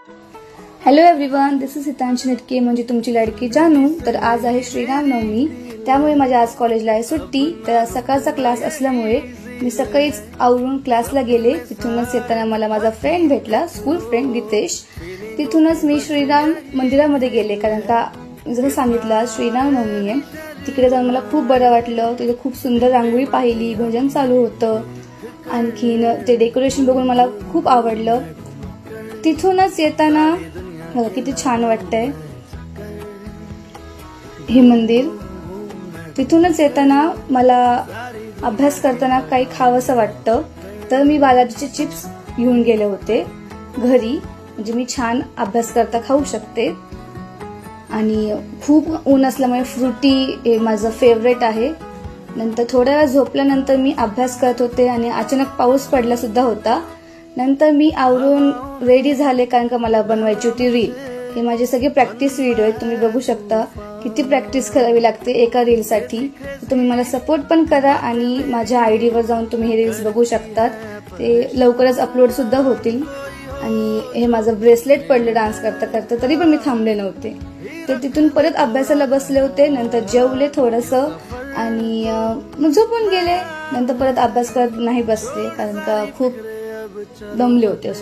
Hello everyone, this is हितांशी निटके म्हणजे तुमची लाडकी जानू। तर आज आहे श्रीरामनवमी, त्यामुळे माझ्या आज कॉलेजला आहे सुट्टी। तर सकाळचा क्लास असल्यामुळे मी सकाळीच आवरून क्लासला गेले। तिथूनच येताना मला माझा फ्रेंड भेटला, स्कूल फ्रेंड रितेश। तिथूनच मी श्रीराम मंदिरामध्ये गेले, कारण का जसं सांगितलं श्रीरामनवमी आहे। तिकडे जाऊन मला खूप बरं वाटलं। तिथे खूप सुंदर रांगोळी पाहिली, भजन चालू होतं, आणखीन ते डेकोरेशन बघून मला खूप आवडलं। तिथूनच येताना बघा किती छान वाटतंय हे मंदिर। तिथूनच येताना मला अभ्यास करताना काही खावंसं वाटतं, तर मी बालाजीचे चिप्स घेऊन गेले होते घरी, म्हणजे मी छान अभ्यास करता खाऊ शकते। आणि खूप ऊन असल्यामुळे फ्रुटी हे माझं फेवरेट आहे। नंतर थोड्या वेळ झोपल्यानंतर मी अभ्यास करत होते आणि अचानक पाऊस पडला सुद्धा होता। नंतर मी आवरून रेडी झाले, कारण का मला बनवायची होती रील। हे माझे सगळे प्रॅक्टिस व्हिडिओ आहेत, तुम्ही बघू शकता किती प्रॅक्टिस करावी लागते एका रीलसाठी। तुम्ही मला सपोर्ट पण करा आणि माझ्या आयडी वर जाऊन तुम्ही हे रील्स बघू शकतात, ते लवकरच अपलोड सुद्धा होतील। आणि हे माझं ब्रेसलेट पडलं डान्स करता करता, तरी पण मी थांबले नव्हते। तर तिथून परत अभ्यासाला बसले होते, नंतर जेवले थोडंसं आणि मग झोपून गेले। नंतर परत अभ्यास करत नाही बसले, कारण का खूप दमले होते।